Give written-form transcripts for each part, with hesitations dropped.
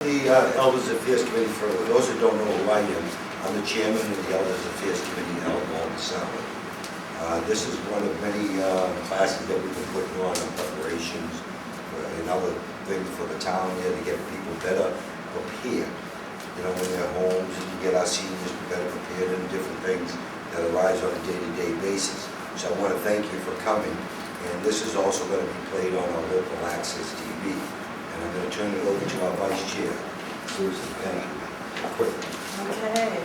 The Elders Affairs Committee, for those who don't know who I am, I'm the chairman of the Elders Affairs Committee in Alabama South. This is one of many classes that we've been putting on preparations and other things for the town here to get people better prepared. You know, in their homes, and to get our seniors better prepared in different things that arise on a day-to-day basis. So I want to thank you for coming. And this is also going to be played on our local access TV. And I'm going to turn it over to our vice chair, Susan. Thank you. Quickly. Okay.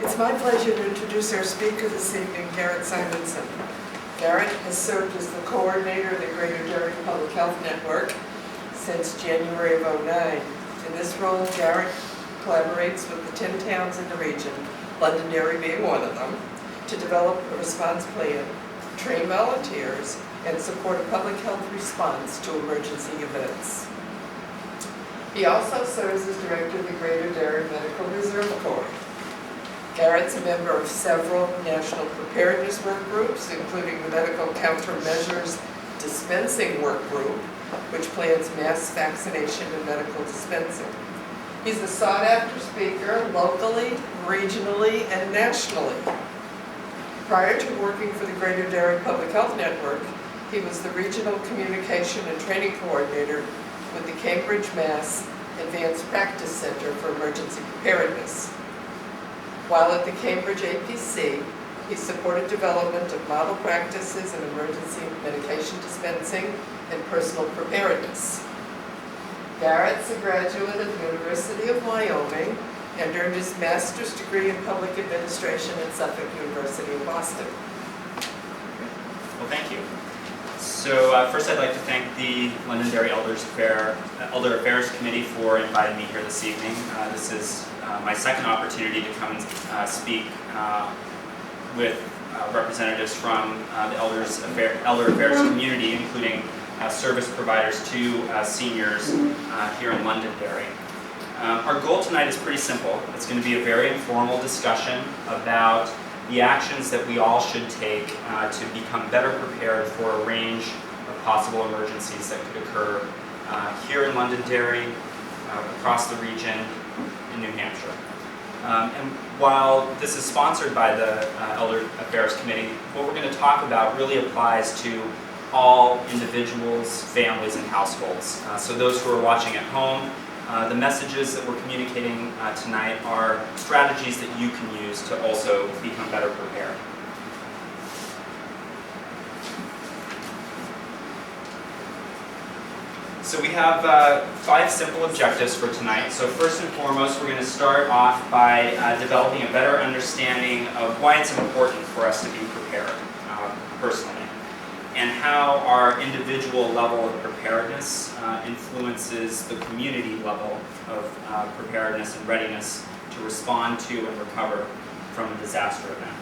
It's my pleasure to introduce our speaker this evening, Garrett Simonson. Garrett has served as the coordinator of the Greater Derry Public Health Network since January of '09. In this role, Garrett collaborates with the 10 towns in the region, Londonderry being one of them, to develop a response plan, train volunteers, and support a public health response to emergency events. He also serves as director of the Greater Derry Medical Reserve Corps. Garrett's a member of several national preparedness work groups, including the Medical Countermeasures Dispensing Work Group, which plans mass vaccination and medical dispensing. He's a sought-after speaker locally, regionally, and nationally. Prior to working for the Greater Derry Public Health Network, he was the Regional Communication and Training Coordinator with the Cambridge, Mass. Advanced Practice Center for Emergency Preparedness. While at the Cambridge APC, he supported development of model practices in emergency medication dispensing and personal preparedness. Garrett's a graduate of the University of Wyoming and earned his master's degree in public administration at Suffolk University in Boston. Well, thank you. So first I'd like to thank the Londonderry Elder Affairs Committee for inviting me here this evening. This is my second opportunity to come and speak with representatives from the Elder Affairs community, including service providers to seniors here in Londonderry. Our goal tonight is pretty simple. It's going to be a very informal discussion about the actions that we all should take to become better prepared for a range of possible emergencies that could occur here in Londonderry, across the region, in New Hampshire. And while this is sponsored by the Elder Affairs Committee, what we're going to talk about really applies to all individuals, families, and households. So those who are watching at home, the messages that we're communicating tonight are strategies that you can use to also become better prepared. So we have 5 simple objectives for tonight. So first and foremost, we're going to start off by developing a better understanding of why it's important for us to be prepared personally, and how our individual level of preparedness influences the community level of preparedness and readiness to respond to and recover from a disaster event.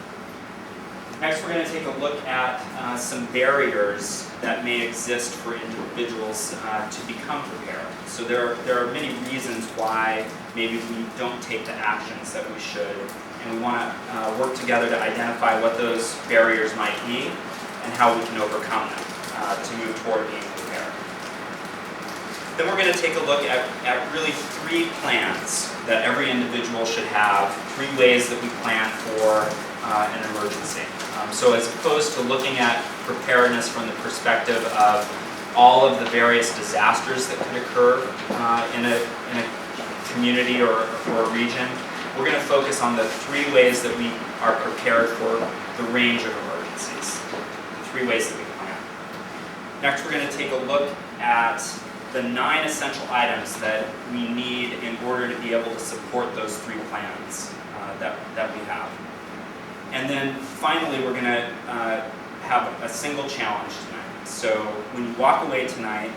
Next, we're going to take a look at some barriers that may exist for individuals to become prepared. So there are many reasons why maybe we don't take the actions that we should, and we want to work together to identify what those barriers might be and how we can overcome them to move toward being prepared. Then we're going to take a look at really 3 plans that every individual should have, 3 ways that we plan for an emergency. So as opposed to looking at preparedness from the perspective of all of the various disasters that could occur in a community or a region, we're going to focus on the 3 ways that we are prepared for the range of emergencies. 3 ways that we plan. Next, we're going to take a look at the 9 essential items that we need in order to be able to support those 3 plans that we have. And then finally, we're going to have a single challenge tonight. So when you walk away tonight,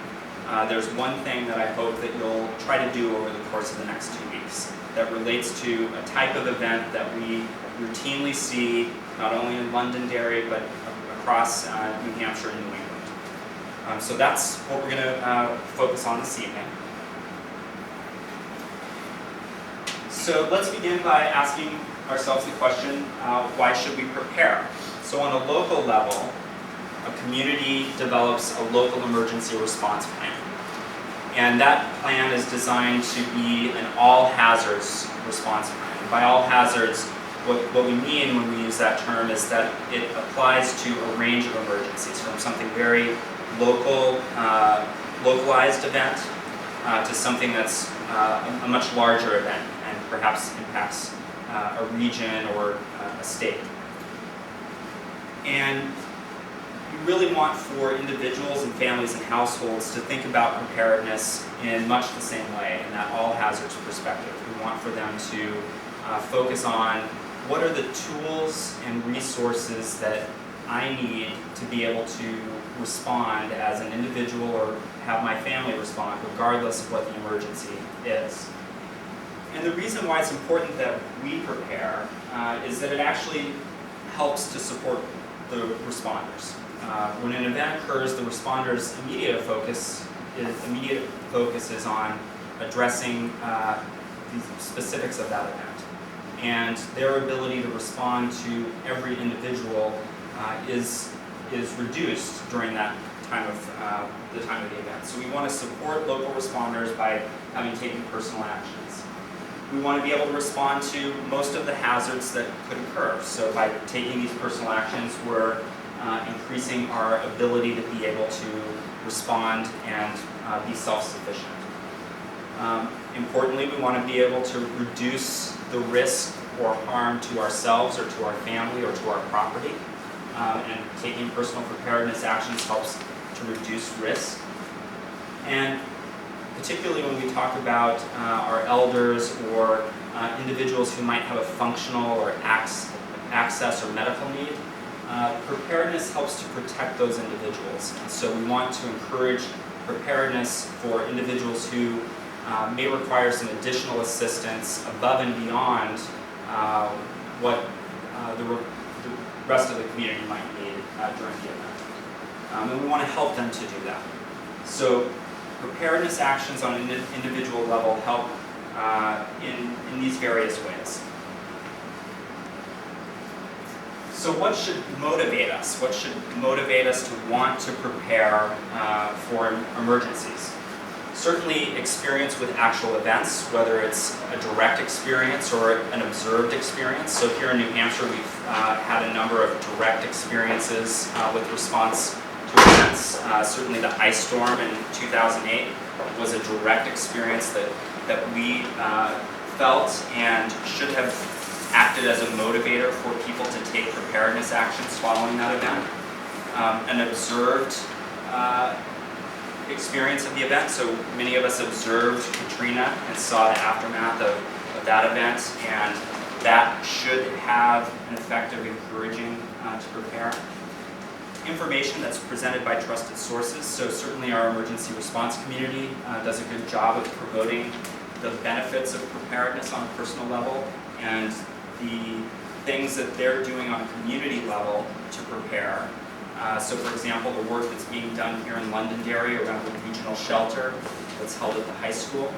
there's one thing that I hope that you'll try to do over the course of the next 2 weeks that relates to a type of event that we routinely see not only in Londonderry but across New Hampshire and New England. So that's what we're going to focus on this evening. So let's begin by asking ourselves the question, why should we prepare? So on a local level, a community develops a local emergency response plan. And that plan is designed to be an all hazards response plan. And by all hazards, what we mean when we use that term is that it applies to a range of emergencies, from something very local, localized event to something that's a much larger event and perhaps impacts a region or a state. And we really want for individuals and families and households to think about preparedness in much the same way, in that all hazards perspective. We want for them to focus on what are the tools and resources that I need to be able to respond as an individual or have my family respond, regardless of what the emergency is. And the reason why it's important that we prepare is that it actually helps to support the responders. When an event occurs, the responders' immediate focus is on addressing the specifics of that event. And their ability to respond to every individual is reduced during that time of the event. So we want to support local responders by having taken personal actions. We want to be able to respond to most of the hazards that could occur. So by taking these personal actions, we're increasing our ability to be able to respond and be self-sufficient. Importantly, we want to be able to reduce the risk or harm to ourselves or to our family or to our property. And taking personal preparedness actions helps to reduce risk. And particularly when we talk about our elders or individuals who might have a functional or access or medical need, preparedness helps to protect those individuals. And so we want to encourage preparedness for individuals who may require some additional assistance above and beyond what the rest of the community might need during the event. And we want to help them to do that. So preparedness actions on an individual level help in these various ways. So what should motivate us? What should motivate us to want to prepare for emergencies? Certainly experience with actual events, whether it's a direct experience or an observed experience. So here in New Hampshire, we've had a number of direct experiences with response to events. Certainly the ice storm in 2008 was a direct experience that we felt and should have acted as a motivator for people to take preparedness actions following that event. An observed experience of the event, so many of us observed Katrina and saw the aftermath of that event, and that should have an effect of encouraging to prepare. Information that's presented by trusted sources, so certainly our emergency response community does a good job of promoting the benefits of preparedness on a personal level and the things that they're doing on a community level to prepare. So for example, the work that's being done here in Londonderry around the regional shelter that's held at the high school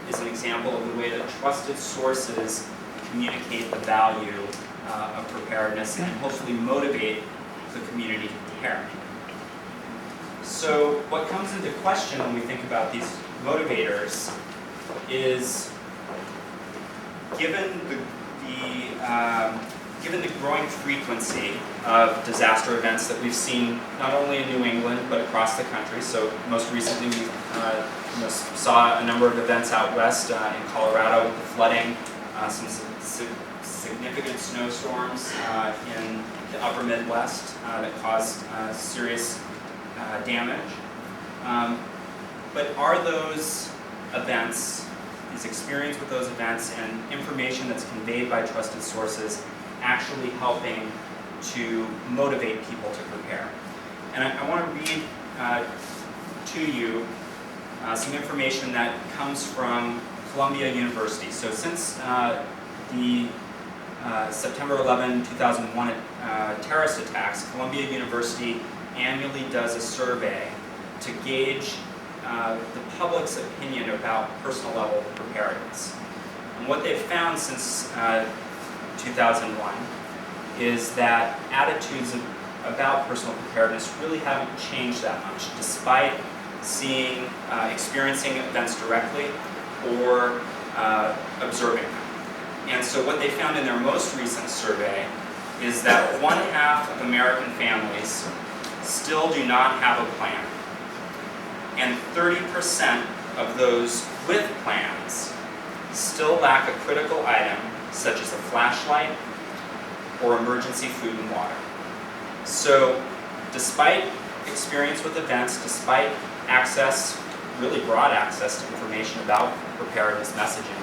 is an example of the way that trusted sources communicate the value of preparedness and hopefully motivate the community to prepare. So what comes into question when we think about these motivators is, given the growing frequency of disaster events that we've seen not only in New England but across the country. So most recently we saw a number of events out west in Colorado with the flooding, some significant snowstorms in the upper Midwest that caused serious damage. But are those events, is experience with those events and information that's conveyed by trusted sources actually helping to motivate people to prepare? And I want to read to you some information that comes from Columbia University. So since the September 11, 2001 terrorist attacks, Columbia University annually does a survey to gauge the public's opinion about personal level preparedness. And what they've found since 2001 is that attitudes about personal preparedness really haven't changed that much, despite experiencing events directly, or observing them. And so what they found in their most recent survey is that 1/2 of American families still do not have a plan. And 30% of those with plans still lack a critical item such as a flashlight or emergency food and water. So despite experience with events, despite access, really broad access to information about preparedness messaging,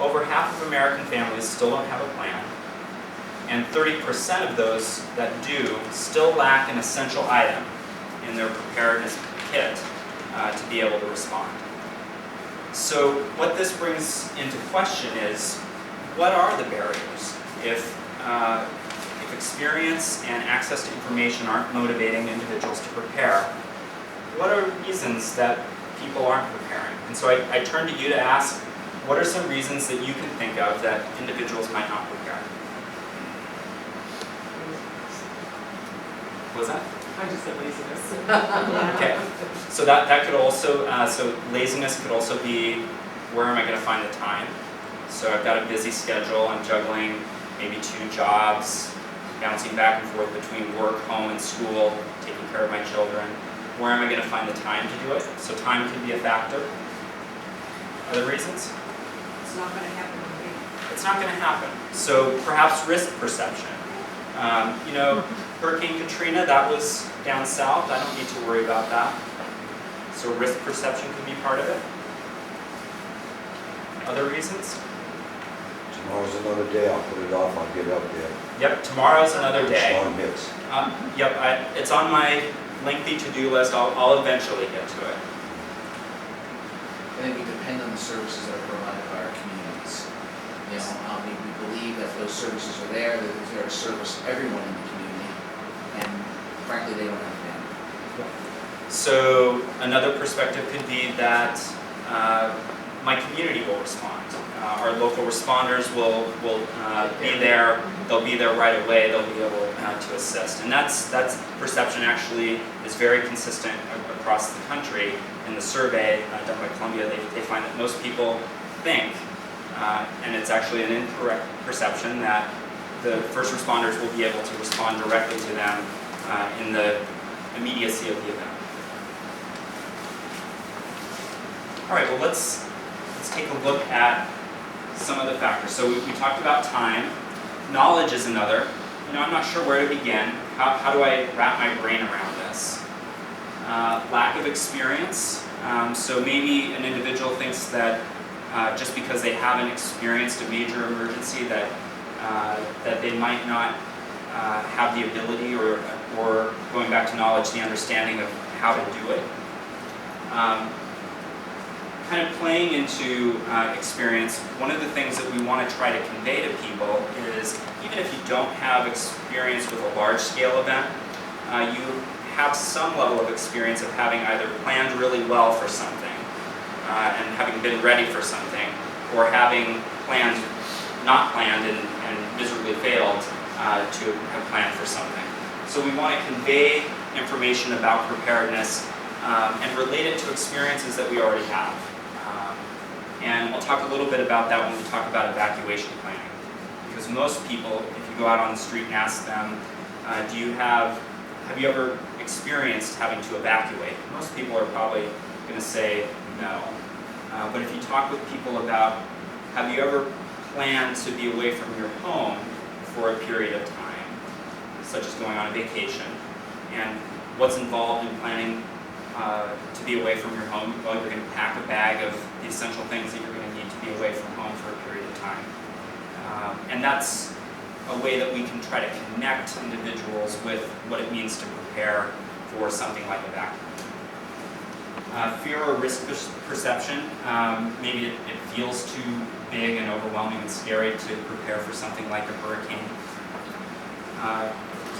over half of American families still don't have a plan, and 30% of those that do still lack an essential item in their preparedness kit to be able to respond. So what this brings into question is, what are the barriers? If experience and access to information aren't motivating individuals to prepare, what are reasons that people aren't preparing? And so I turn to you to ask, what are some reasons that you can think of that individuals might not prepare? What was that? I just said laziness. Okay, so that could also, so laziness could also be, where am I going to find the time? So I've got a busy schedule, I'm juggling maybe 2 jobs, bouncing back and forth between work, home, and school, taking care of my children. Where am I going to find the time to do it? So time can be a factor. Other reasons? It's not going to happen to me. It's not going to happen. So perhaps risk perception. You know, Hurricane Katrina, that was down south. I don't need to worry about that. So risk perception could be part of it. Other reasons? Tomorrow's another day, I'll put it off, I'll get up there. Yep, tomorrow's another day. Sean hits. Yep, it's on my lengthy to-do list. I'll eventually get to it. I think we depend on the services that are provided by our communities. You know, we believe that those services are there, that they're there to service everyone in the community, and frankly, they don't have bandwidth. So another perspective could be that my community will respond. Our local responders will be there. They'll be there right away. They'll be able to assist, and that's perception actually is very consistent across the country. In the survey done by Columbia, they find that most people think, and it's actually an incorrect perception, that the first responders will be able to respond directly to them in the immediacy of the event. All right, well let's take a look at some of the factors. So we talked about time. Knowledge is another. You know, I'm not sure where to begin. How do I wrap my brain around this? Lack of experience. So maybe an individual thinks that just because they haven't experienced a major emergency that they might not have the ability or going back to knowledge, the understanding of how to do it. Kind of playing into experience, one of the things that we want to try to convey to people is, even if you don't have experience with a large-scale event, you have some level of experience of having either planned really well for something and having been ready for something, or having not planned and miserably failed to have planned for something. So we want to convey information about preparedness and relate it to experiences that we already have. And I'll talk a little bit about that when we talk about evacuation planning. Because most people, if you go out on the street and ask them, have you ever experienced having to evacuate? Most people are probably going to say no. But if you talk with people about, have you ever planned to be away from your home for a period of time, such as going on a vacation, and what's involved in planning to be away from your home? Well, you're going to pack a bag of the essential things that you're going to need to be away from home for a period of time. And that's a way that we can try to connect individuals with what it means to prepare for something like a vacuum. Fear or risk perception. Maybe it feels too big and overwhelming and scary to prepare for something like a hurricane.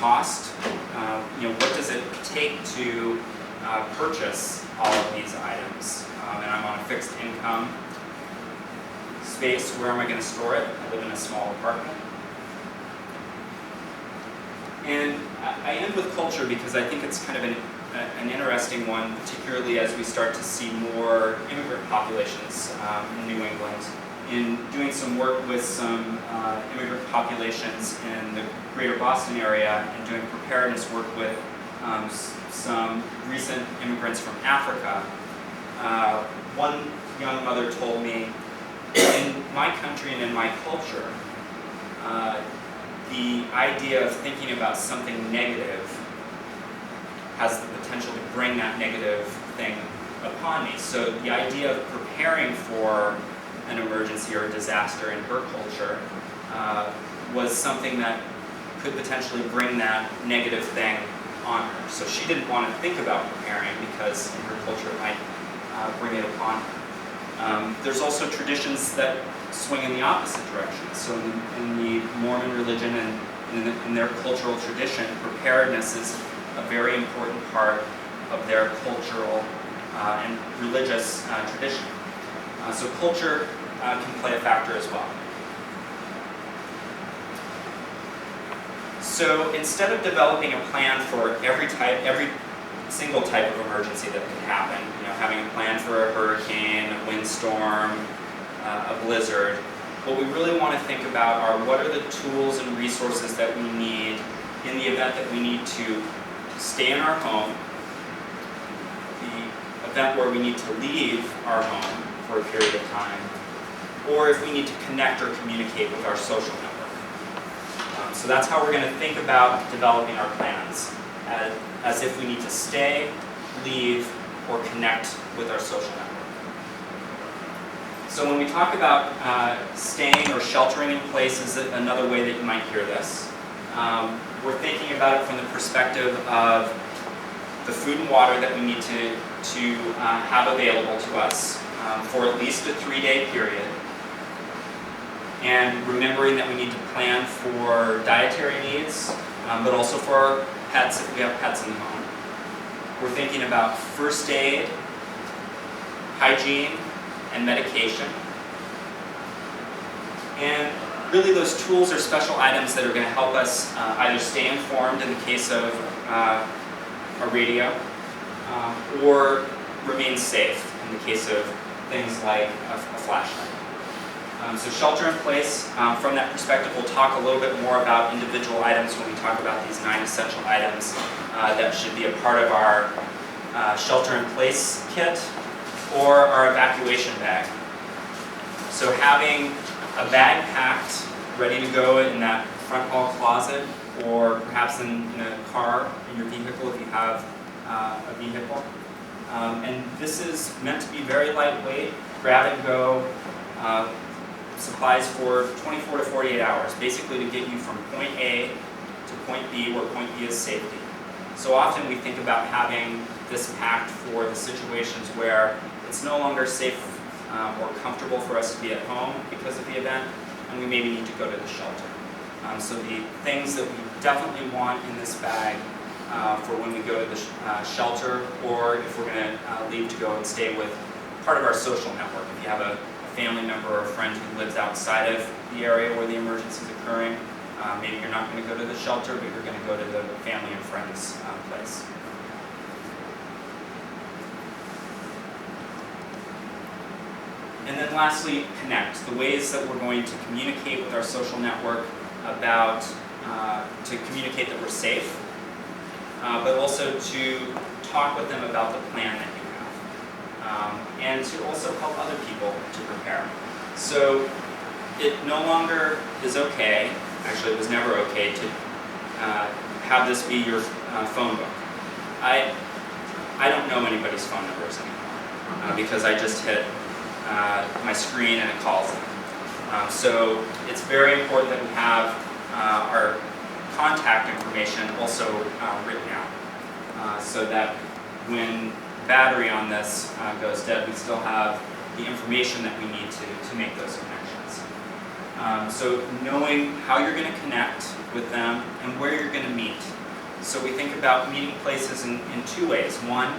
Cost. What does it take to purchase all of these items? And I'm on a fixed income. Space, where am I going to store it? I live in a small apartment. And I end with culture because I think it's kind of an an interesting one, particularly as we start to see more immigrant populations in New England. In doing some work with some immigrant populations in the greater Boston area and doing preparedness work with some recent immigrants from Africa, one young mother told me, in my country and in my culture, the idea of thinking about something negative has the potential to bring that negative thing upon me. So the idea of preparing for an emergency or a disaster in her culture was something that could potentially bring that negative thing on her. So she didn't want to think about preparing because in her culture it might bring it upon her. There's also traditions that swing in the opposite direction. So in the Mormon religion and in their cultural tradition, preparedness is a very important part of their cultural and religious tradition. So culture can play a factor as well. So instead of developing a plan for every single type of emergency that can happen, having a plan for a hurricane, a windstorm, a blizzard, what we really want to think about are what are the tools and resources that we need in the event that we need to stay in our home, the event where we need to leave our home for a period of time, or if we need to connect or communicate with our social network. So that's how we're going to think about developing our plans, as if we need to stay, leave, or connect with our social network. So when we talk about staying or sheltering in place is another way that you might hear this. We're thinking about it from the perspective of the food and water that we need to have available to us for at least a 3-day period. And remembering that we need to plan for dietary needs, but also for our pets if we have pets in the home. We're thinking about first aid, hygiene, and medication. And really those tools are special items that are going to help us either stay informed in the case of a radio, or remain safe in the case of things like a flashlight. So shelter in place, from that perspective, we'll talk a little bit more about individual items when we talk about these 9 essential items that should be a part of our shelter in place kit or our evacuation bag. So having a bag packed, ready to go in that front hall closet, or perhaps in a car, in your vehicle if you have a vehicle. And this is meant to be very lightweight, grab and go, supplies for 24 to 48 hours, basically to get you from point A to point B, where point B is safety. So often we think about having this packed for the situations where it's no longer safe or comfortable for us to be at home because of the event, and we maybe need to go to the shelter. So the things that we definitely want in this bag for when we go to the shelter, or if we're going to leave to go and stay with part of our social network. If you have a family member or a friend who lives outside of the area where the emergency is occurring, maybe you're not going to go to the shelter, but you're going to go to the family and friends place. And then lastly, connect. The ways that we're going to communicate with our social network about, to communicate that we're safe, but also to talk with them about the plan that you have, and to also help other people to prepare. So it no longer is okay, actually it was never okay, to have this be your phone book. I don't know anybody's phone numbers anymore because I just hit my screen and it calls them. So it's very important that we have our contact information also written out, so that when battery on this goes dead, we still have the information that we need to make those connections. So knowing how you're going to connect with them and where you're going to meet. So we think about meeting places in 2 ways. One,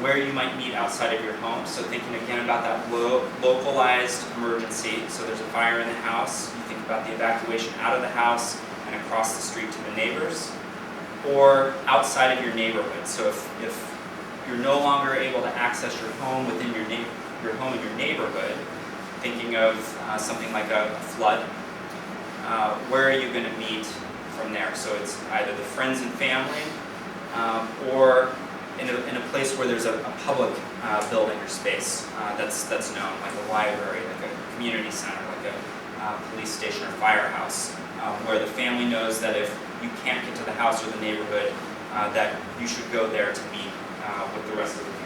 where you might meet outside of your home. So thinking again about that localized emergency. So there's a fire in the house. You think about the evacuation out of the house and across the street to the neighbors. or outside of your neighborhood. So if you're no longer able to access your home within your home in your neighborhood, thinking of something like a flood, where are you going to meet from there? So it's either the friends and family, or in a place where there's a public building or space that's known, like a library, like a community center, like a police station or firehouse, where the family knows that if you can't get to the house or the neighborhood, that you should go there to meet with the rest of the family.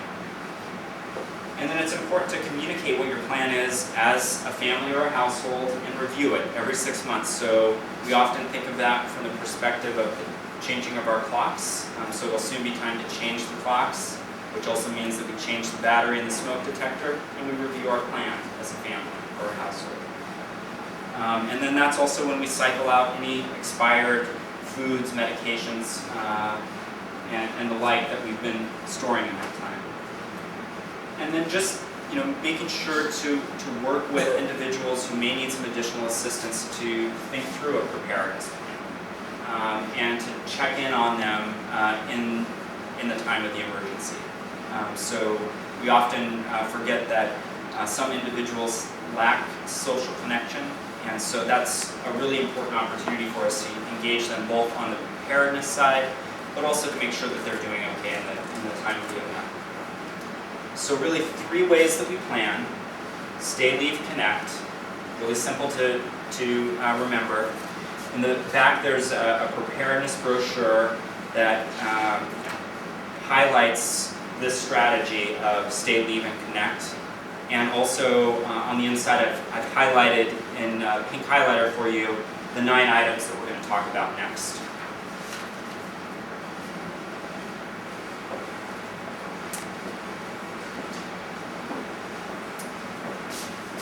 And then it's important to communicate what your plan is as a family or a household and review it every 6 months. So we often think of that from the perspective of the changing of our clocks. So it'll soon be time to change the clocks, which also means that we change the battery in the smoke detector and we review our plan as a family or a household. And then that's also when we cycle out any expired foods, medications, and the like that we've been storing in that time. And then just making sure to work with individuals who may need some additional assistance to think through a preparedness plan, and to check in on them in the time of the emergency. So we often forget that some individuals lack social connection, and so that's a really important opportunity for us to engage them both on the preparedness side, but also to make sure that they're doing okay in the time of the event. So really 3 ways that we plan: stay, leave, connect. Really simple to remember. In the back there's a preparedness brochure that highlights this strategy of stay, leave, and connect. And also on the inside I've highlighted in pink highlighter for you the 9 items that we're going to talk about next.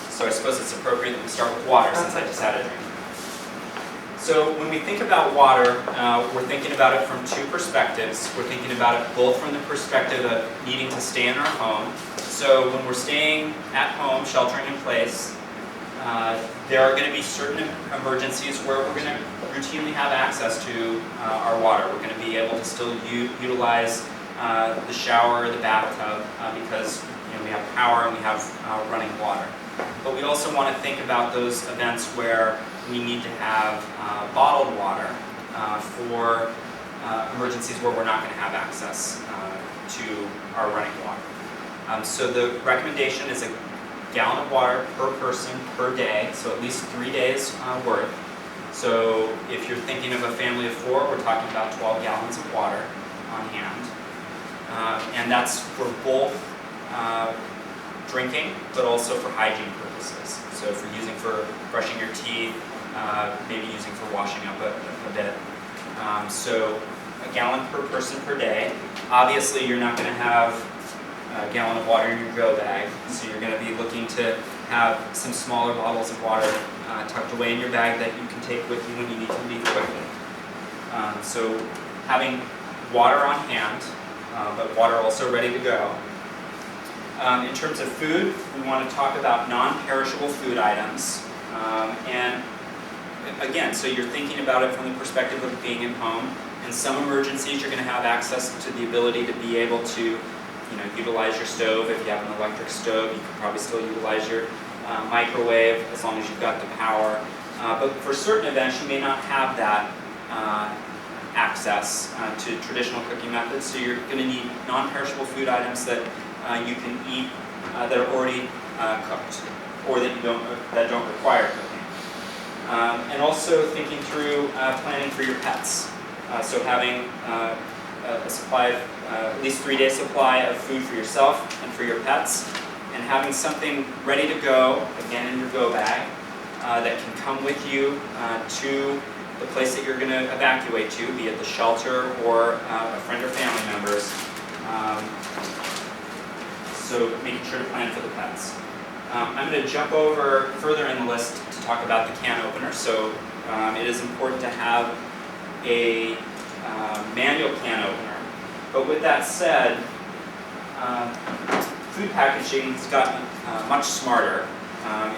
So I suppose it's appropriate that we start with water, since I just had a drink. So when we think about water, we're thinking about it from 2 perspectives. We're thinking about it both from the perspective of needing to stay in our home. So when we're staying at home, sheltering in place, there are going to be certain emergencies where we're going to routinely have access to our water. We're going to be able to still utilize the shower or the bathtub because we have power and we have running water. But we also want to think about those events where we need to have bottled water for emergencies where we're not going to have access to our running water. So the recommendation is a gallon of water per person per day, so at least 3 days worth. So if you're thinking of a family of 4, we're talking about 12 gallons of water on hand. And that's for both drinking, but also for hygiene purposes. So if you're using for brushing your teeth, maybe using for washing up a bit. So a gallon per person per day. Obviously you're not going to have a gallon of water in your go bag, so you're going to be looking to have some smaller bottles of water tucked away in your bag that you can take with you when you need to leave quickly. So having water on hand, but water also ready to go. In terms of food, we want to talk about non-perishable food items. And again, so you're thinking about it from the perspective of being at home. In some emergencies, you're going to have access to the ability to be able to utilize your stove. If you have an electric stove, you can probably still utilize your microwave as long as you've got the power. But for certain events, you may not have that access to traditional cooking methods, so you're going to need non-perishable food items that you can eat that are already cooked, or that don't require cooking. And also thinking through planning for your pets. So having a supply of at least 3-day supply of food for yourself and for your pets, and having something ready to go, again in your go bag, that can come with you to the place that you're going to evacuate to, be it the shelter or a friend or family members. So making sure to plan for the pets. I'm going to jump over further in the list to talk about the can opener. So it is important to have a manual can opener. But with that said, food packaging has gotten much smarter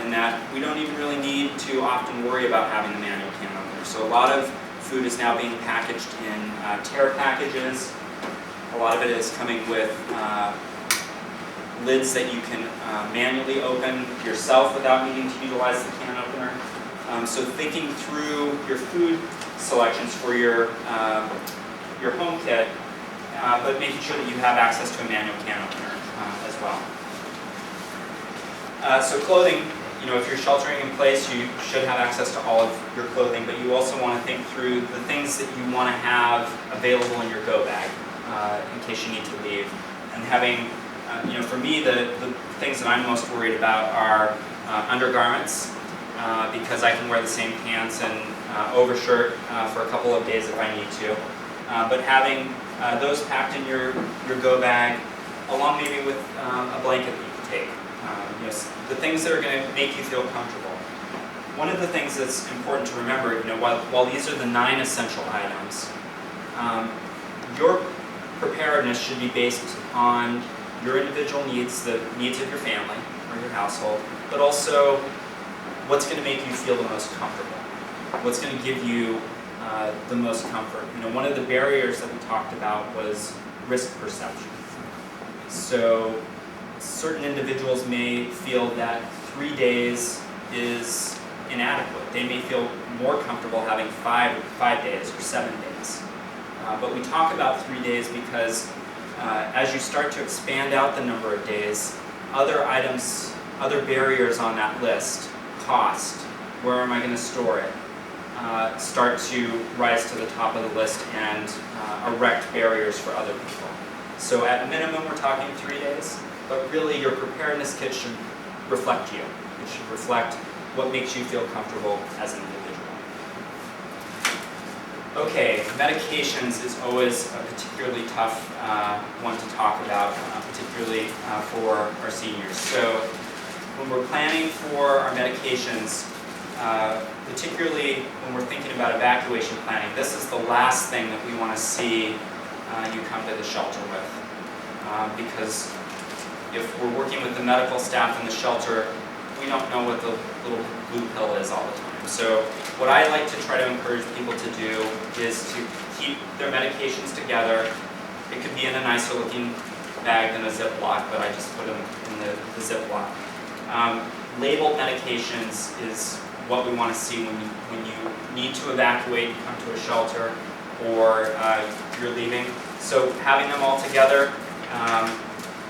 in that we don't even really need to often worry about having the manual can opener. So a lot of Food is now being packaged in tear packages. A lot of it is coming with lids that you can manually open yourself without needing to utilize the can opener. So thinking through your food selections for your home kit, but making sure that you have access to a manual can opener as well. So clothing, if you're sheltering in place, you should have access to all of your clothing, but you also want to think through the things that you want to have available in your go bag in case you need to leave. And having, for me, the things that I'm most worried about are undergarments, because I can wear the same pants and overshirt for a couple of days if I need to. But having those packed in your go bag, along maybe with a blanket that you can take. The things that are going to make you feel comfortable. One of the things that's important to remember, while these are the 9 essential items, your preparedness should be based on your individual needs, the needs of your family or your household, but also what's going to make you feel the most comfortable, what's going to give you the most comfort. One of the barriers that we talked about was risk perception. So certain individuals may feel that 3 days is inadequate. They may feel more comfortable having 5 days or 7 days. But we talk about 3 days because as you start to expand out the number of days, other items, other barriers on that list, cost, where am I going to store it, start to rise to the top of the list and erect barriers for other people. So at a minimum, we're talking 3 days, but really your preparedness kit should reflect you. It should reflect what makes you feel comfortable as an individual. Okay, medications is always a particularly tough one to talk about, particularly for our seniors. So when we're planning for our medications, particularly when we're thinking about evacuation planning, this is the last thing that we want to see you come to the shelter with. Because if we're working with the medical staff in the shelter, we don't know what the little blue pill is all the time. So what I like to try to encourage people to do is to keep their medications together. It could be in a nicer looking bag than a Ziploc, but I just put them in the Ziploc. Labeled medications is what we want to see when you need to evacuate, you come to a shelter, or you're leaving. So having them all together,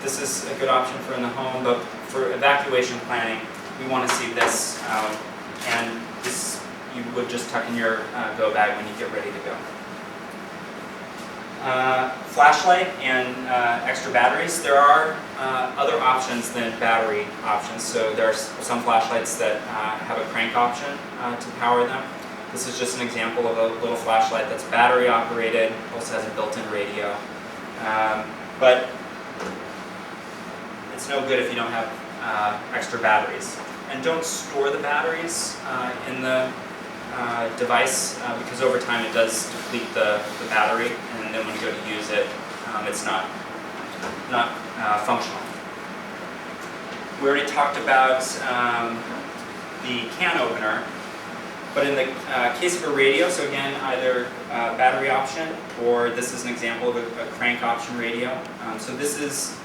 this is a good option for in the home, but for evacuation planning, we want to see this, and this you would just tuck in your go bag when you get ready to go. Flashlight and extra batteries. There are other options than battery options. So there are some flashlights that have a crank option to power them. This is just an example of a little flashlight that's battery operated, also has a built-in radio. But it's no good if you don't have extra batteries. And don't store the batteries in the device because over time it does deplete the battery, and then when you go to use it, it's not functional. We already talked about the can opener, but in the case of a radio, so again, either battery option, or this is an example of a crank option radio. So this is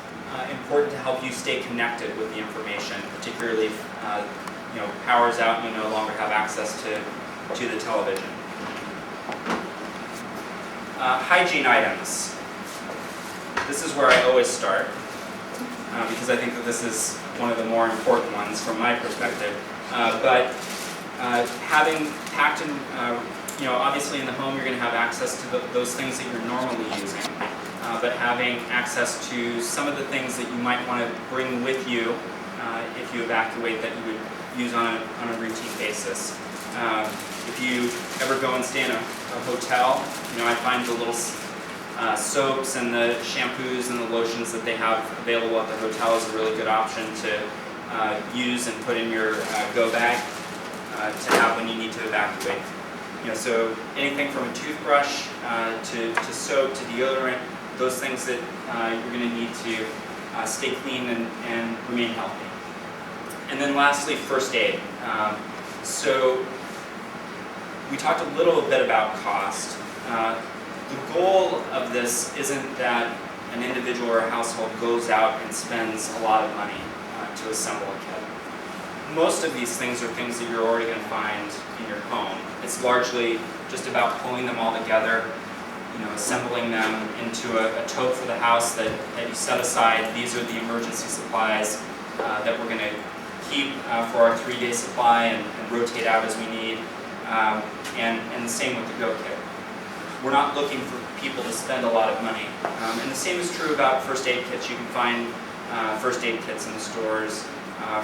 important to help you stay connected with the information, particularly if power's out and you no longer have access to the television. Hygiene items. This is where I always start because I think that this is one of the more important ones from my perspective. But having packed in, obviously in the home you're going to have access to those things that you're normally using. But having access to some of the things that you might want to bring with you if you evacuate that you would use on a routine basis. If you ever go and stay in a hotel, I find the little soaps and the shampoos and the lotions that they have available at the hotel is a really good option to use and put in your go bag to have when you need to evacuate. So anything from a toothbrush to soap to deodorant, those things that you're going to need to stay clean and remain healthy. And then lastly, first aid. So we talked a little bit about cost. The goal of this isn't that an individual or a household goes out and spends a lot of money to assemble a kit. Most of these things are things that you're already going to find in your home. It's largely just about pulling them all together, assembling them into a tote for the house that you set aside. These are the emergency supplies that we're going to keep for our 3-day supply and rotate out as we need. And the same with the Go Kit. We're not looking for people to spend a lot of money. And the same is true about first aid kits. You can find first aid kits in the stores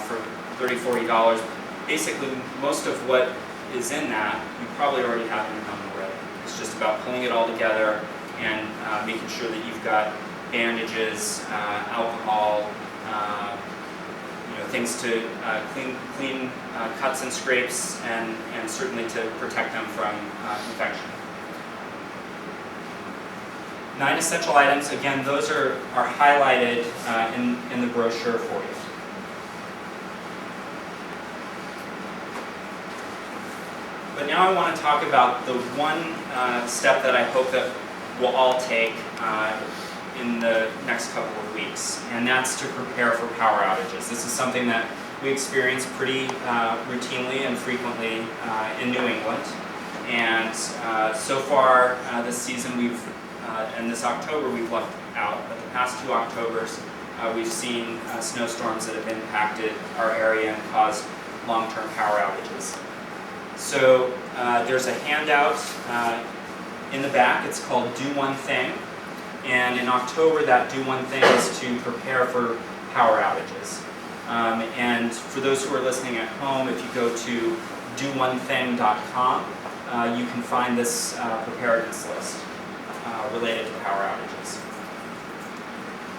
for $30, $40. Basically, most of what is in that, you probably already have in your home already. It's just about pulling it all together and making sure that you've got bandages, alcohol, things to clean cuts and scrapes, and certainly to protect them from infection. 9 essential items, again, those are highlighted in the brochure for you. But now I want to talk about the one step that I hope that we'll all take in the next couple of weeks, and that's to prepare for power outages. This is something that we experience pretty routinely and frequently in New England. And so far this season, and this October we've left out, but the past 2 Octobers, we've seen snowstorms that have impacted our area and caused long-term power outages. So there's a handout in the back. It's called Do One Thing. And in October, that Do One Thing is to prepare for power outages. And for those who are listening at home, if you go to doonething.com, you can find this preparedness list related to power outages.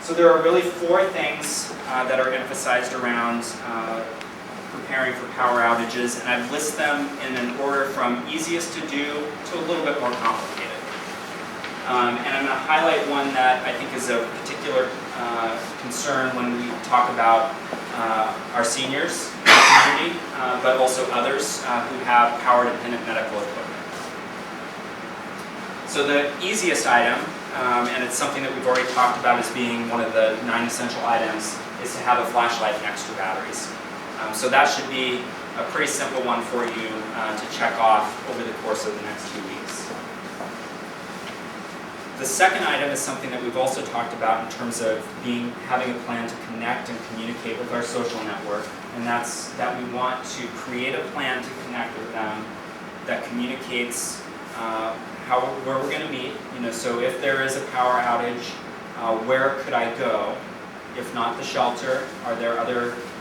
So there are really 4 things that are emphasized around preparing for power outages, and I've listed them in an order from easiest to do to a little bit more complicated. And I'm going to highlight one that I think is of particular concern when we talk about our seniors in the community, but also others who have power-dependent medical equipment. So the easiest item, and it's something that we've already talked about as being one of the 9 essential items, is to have a flashlight and extra batteries. So that should be a pretty simple one for you to check off over the course of the next 2 weeks. The second item is something that we've also talked about in terms of having a plan to connect and communicate with our social network, and that's that we want to create a plan to connect with them that communicates where we're going to meet. So if there is a power outage, where could I go? If not the shelter,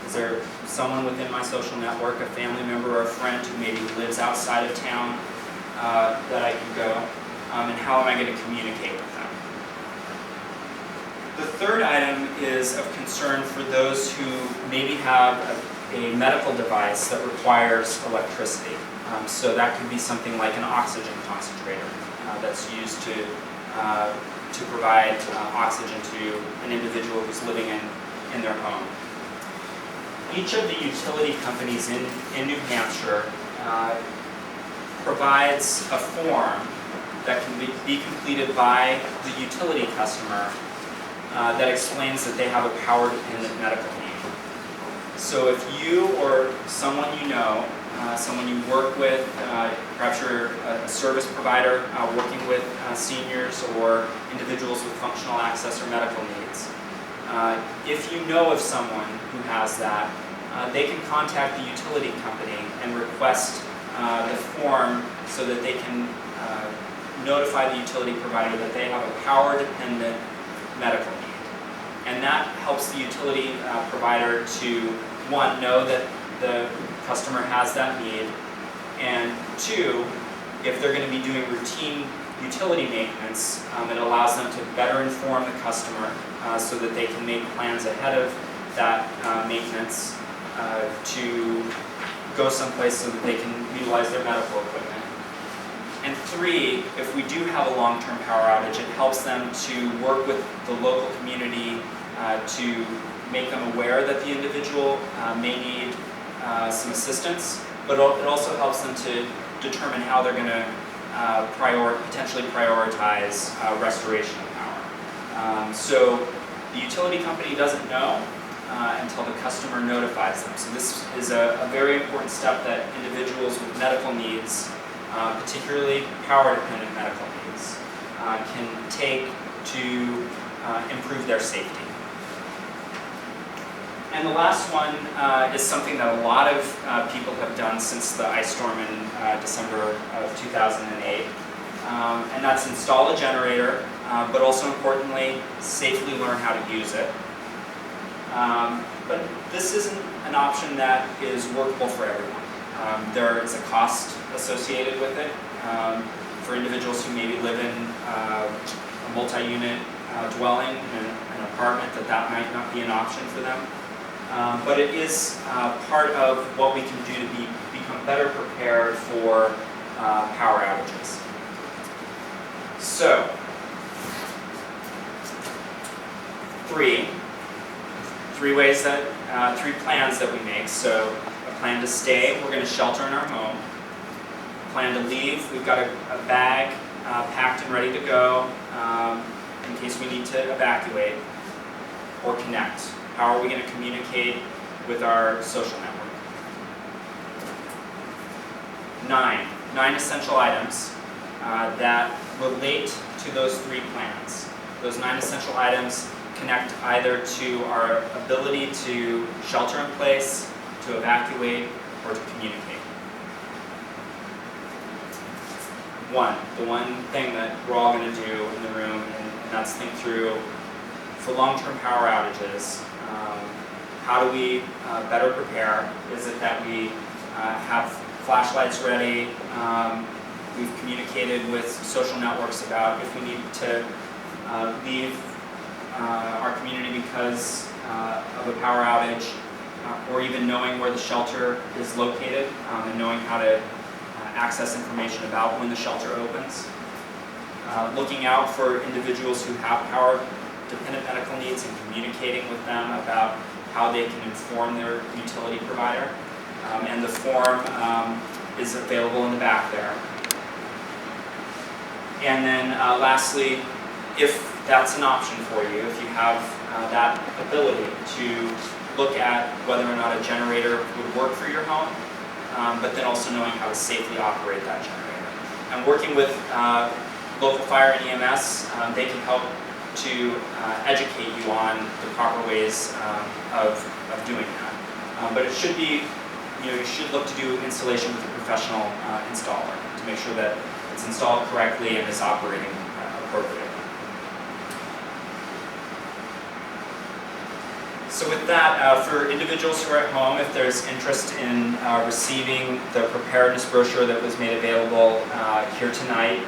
is there someone within my social network, a family member or a friend who maybe lives outside of town that I can go? And how am I going to communicate with them? The third item is of concern for those who maybe have a medical device that requires electricity. So that could be something like an oxygen concentrator that's used to provide oxygen to an individual who's living in their home. Each of the utility companies in New Hampshire provides a form that can be completed by the utility customer that explains that they have a power-dependent medical need. So if you or someone you know, someone you work with, perhaps you're a service provider working with seniors or individuals with functional access or medical needs, if you know of someone who has that, they can contact the utility company and request the form so that they can notify the utility provider that they have a power-dependent medical need. And that helps the utility provider to, 1, know that the customer has that need, and 2, if they're going to be doing routine utility maintenance, it allows them to better inform the customer so that they can make plans ahead of that maintenance to go someplace so that they can utilize their medical equipment. And 3, if we do have a long-term power outage, it helps them to work with the local community to make them aware that the individual may need some assistance, but it also helps them to determine how they're going to potentially prioritize restoration of power. So the utility company doesn't know until the customer notifies them. So this is a very important step that individuals with medical needs, particularly power-dependent medical needs, can take to improve their safety. And the last one is something that a lot of people have done since the ice storm in December of 2008. And that's install a generator, but also importantly, safely learn how to use it. But this isn't an option that is workable for everyone. There is a cost associated with it. For individuals who maybe live in a multi-unit dwelling, in an apartment, that might not be an option for them. But it is part of what we can do to become better prepared for power outages. So, three ways that, 3 plans that we make. So, a plan to stay, we're going to shelter in our home. A plan to leave, we've got a bag packed and ready to go in case we need to evacuate or connect. How are we going to communicate with our social network? 9 essential items that relate to those 3 plans. Those 9 essential items connect either to our ability to shelter in place, to evacuate, or to communicate. The one thing that we're all going to do in the room, and that's think through, for long-term power outages, how do we better prepare? Is it that we have flashlights ready? We've communicated with social networks about if we need to leave our community because of a power outage, or even knowing where the shelter is located and knowing how to access information about when the shelter opens. Looking out for individuals who have power-dependent medical needs and communicating with them about how they can inform their utility provider. And the form is available in the back there. And then lastly, if that's an option for you, if you have that ability to look at whether or not a generator would work for your home, but then also knowing how to safely operate that generator. And working with local fire and EMS, they can help to educate you on the proper ways of doing that. But it should be, you should look to do installation with a professional installer to make sure that it's installed correctly and is operating appropriately. So with that, for individuals who are at home, if there's interest in receiving the preparedness brochure that was made available here tonight,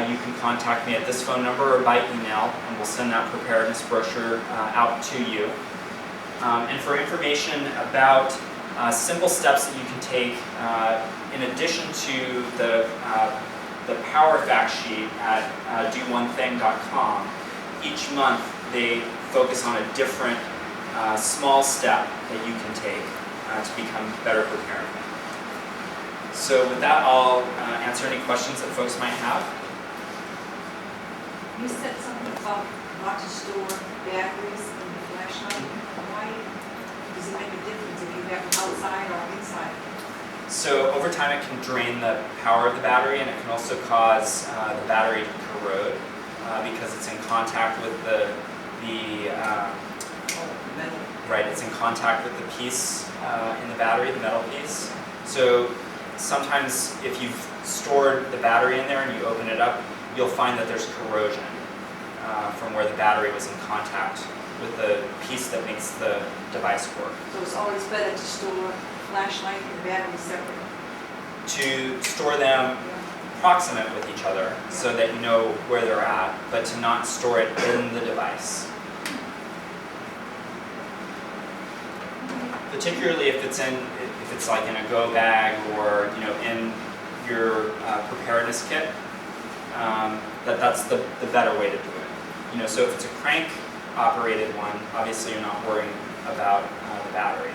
you can contact me at this phone number or by email, and we'll send that preparedness brochure out to you. And for information about simple steps that you can take, in addition to the power fact sheet at doonething.com, each month they focus on a different small step that you can take to become better prepared. So with that, I'll answer any questions that folks might have. You said something about not to store batteries in the flashlight. Why does it make a difference if you have it outside or inside? So over time it can drain the power of the battery, and it can also cause the battery to corrode because it's in contact with the Metal. right, it's in contact with the piece in the battery, the metal piece. So sometimes if you've stored the battery in there and you open it up, you'll find that there's corrosion from where the battery was in contact with the piece that makes the device work. So it's always better to store flashlight and battery separate. To store them proximate with each other so that you know where they're at, but to not store it in the device. Particularly if it's like in a go bag or in your preparedness kit, that's the better way to do it. So if it's a crank operated one, obviously you're not worrying about the battery.